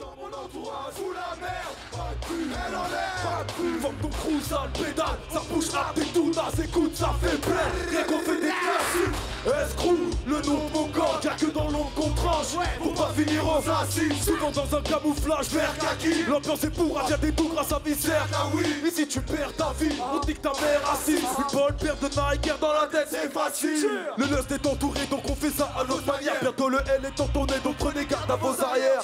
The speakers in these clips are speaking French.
Dans mon entourage, fous la merde, pas de pute, elle en l'air, pas de pute. Fuck ton crew, ça le pédale, ça bouge à tes tout naze, écoute, ça fait plein, rien qu'on fait des classiques. Escrew, le nom de mon gang, y'a que dans l'ombre qu'on tranche, pour pas finir en facile. Souvent dans un camouflage vert kaki, l'ambiance est bourrage, y'a des tours grâce à Viscère. Ah oui, mais si tu perds ta vie, on dit que ta mère assise. Une bonne paire de Nike dans la tête, c'est facile. Le lust est entouré, donc on fait ça à notre manière. Bientôt le L est entonné, donc prenez garde à vos arrières.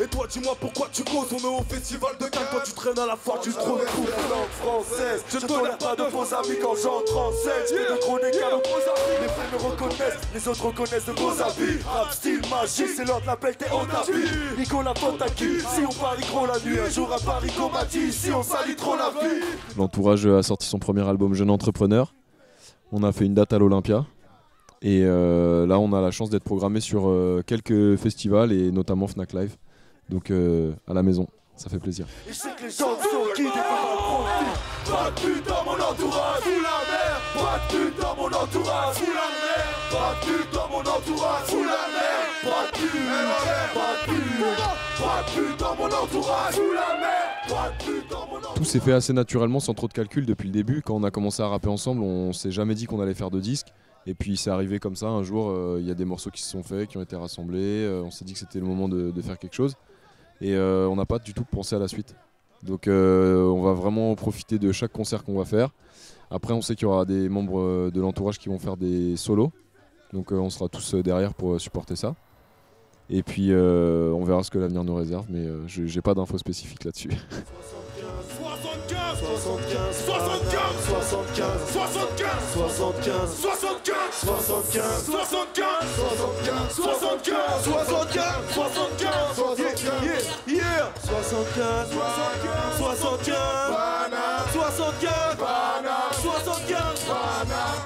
Et toi dis-moi pourquoi tu causes, on est au festival de Cannes, toi tu traînes à la foire, tu trouves tout la langue française. Je tolère pas de vos amis quand j'entre en scène. Je de chroniques à nos gros amis, les frères me reconnaissent, les autres reconnaissent de vos habits. Rap style magie, c'est l'ordre, l'appel t'es en tapis. Nicolas faute à qui, si on parie gros la nuit, un jour à Paris qu'on m'a dit, si on salit trop la vie. L'entourage a sorti son premier album Jeune Entrepreneur, on a fait une date à l'Olympia. Et là on a la chance d'être programmé sur quelques festivals et notamment Fnac Live. Donc à la maison, ça fait plaisir. Et je sais que les gens sont qui des pas de pute dans mon entourage, fous la merde. Pas de pute dans mon entourage, fous la merde. Pas de pute dans mon entourage, fous la merde. Pas de pute, pas de pute. Pas de pute dans mon entourage, fous la merde. Pas de pute dans mon entourage. Tout s'est fait assez naturellement, sans trop de calcul depuis le début. Quand on a commencé à rapper ensemble, on s'est jamais dit qu'on allait faire de disques. Et puis c'est arrivé comme ça, un jour, il y a des morceaux qui se sont faits, qui ont été rassemblés. On s'est dit que c'était le moment de faire quelque chose. Et on n'a pas du tout pensé à la suite. Donc on va vraiment profiter de chaque concert qu'on va faire. Après on sait qu'il y aura des membres de l'entourage qui vont faire des solos. Donc on sera tous derrière pour supporter ça. Et puis on verra ce que l'avenir nous réserve, mais j'ai pas d'infos spécifiques là-dessus. 75,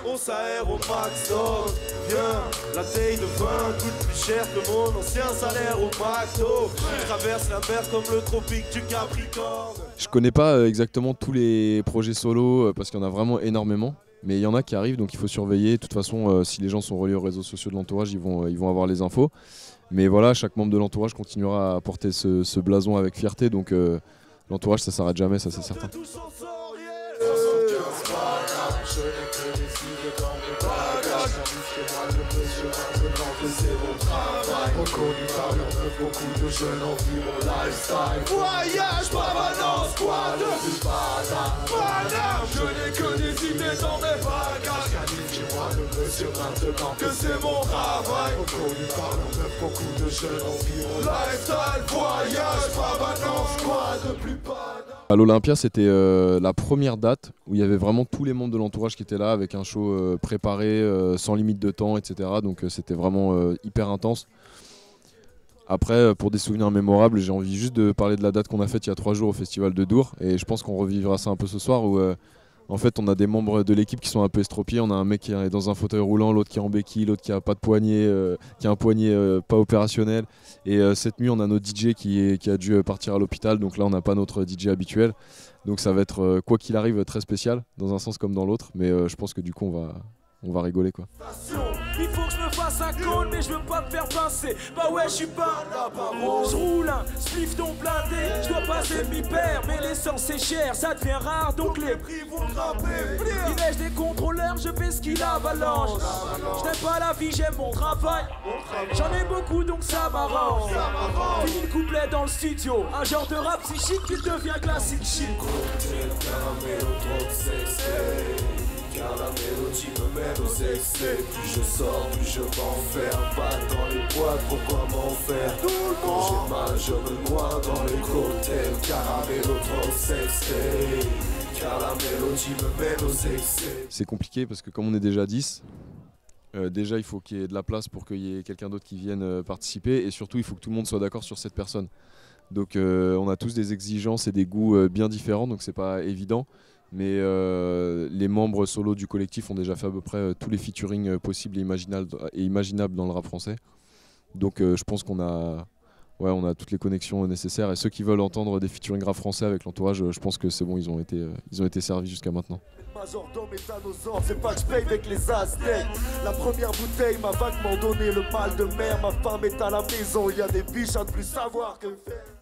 on s'aère au max, donc viens, la taille de vin coûte plus cher que mon ancien salaire au McDo. Je traverse la mer comme le tropique du Capricorne. Je connais pas exactement tous les projets solo parce qu'il y en a vraiment énormément. Mais il y en a qui arrivent, donc il faut surveiller. De toute façon, si les gens sont reliés aux réseaux sociaux de l'entourage, ils vont avoir les infos. Mais voilà, chaque membre de l'entourage continuera à porter ce blason avec fierté. Donc l'entourage, ça s'arrête jamais, ça c'est certain. Reconnu par leur meuf, beaucoup de jeunes envient mon lifestyle. Voyage, Pavana, squad, Paname. Je n'ai que des idées dans mes bagages. Qualifiez-moi le monsieur maintenant que c'est mon travail. Reconnu par leur meuf, beaucoup de jeunes envient mon lifestyle. Voyage, Pavana, squad, plus Paname. À l'Olympia, c'était la première date où il y avait vraiment tous les membres de l'entourage qui étaient là avec un show préparé, sans limite de temps, etc. Donc c'était vraiment hyper intense. Après, pour des souvenirs mémorables, j'ai envie juste de parler de la date qu'on a faite il y a 3 jours au Festival de Dour. Et je pense qu'on revivra ça un peu ce soir où en fait on a des membres de l'équipe qui sont un peu estropiés. On a un mec qui est dans un fauteuil roulant, l'autre qui est en béquille, l'autre qui a pas de poignet, qui a un poignet pas opérationnel. Et cette nuit on a notre DJ qui a dû partir à l'hôpital. Donc là on n'a pas notre DJ habituel. Donc ça va être quoi qu'il arrive très spécial dans un sens comme dans l'autre. Mais je pense que du coup on va rigoler quoi. Il faut que je me fasse un call mais je veux pas me faire pincer. Bah ouais je suis pas là, je roule un spliff ton blindé. Je dois passer mi-père mais l'essence c'est cher. Ça devient rare donc les prix vont grimper. Il neige des contrôleurs, je fais ce qu'il avalanche. Je n'aime pas la vie, j'aime mon travail. J'en ai beaucoup donc ça m'arrange. Fini le couplet dans le studio. Un genre de rap psychique qui devient classique chic. Car la mélodie me mène aux excès. Plus je sors, plus je m'enferme. Pas dans les boîtes, pourquoi m'en faire? Quand j'ai mal, je me noie dans les cocktails. Car la mélodie trop sexy. Car la mélodie me mène aux excès. C'est compliqué parce que comme on est déjà 10, déjà il faut qu'il y ait de la place pour qu'il y ait quelqu'un d'autre qui vienne participer. Et surtout il faut que tout le monde soit d'accord sur cette personne. Donc on a tous des exigences et des goûts bien différents, donc c'est pas évident. Mais les membres solos du collectif ont déjà fait à peu près tous les featuring possibles et imaginables dans le rap français. Donc je pense qu'on a ouais, on a toutes les connexions nécessaires. Et ceux qui veulent entendre des featuring rap français avec l'entourage, je pense que c'est bon, ils ont été servis jusqu'à maintenant. Majordome est à nos ordres, c'est pas que je paye avec les Aztèques. La première bouteille m'a vaguement donné le mal de mer. Ma femme est à la maison, il y a des biches à ne plus savoir que faire.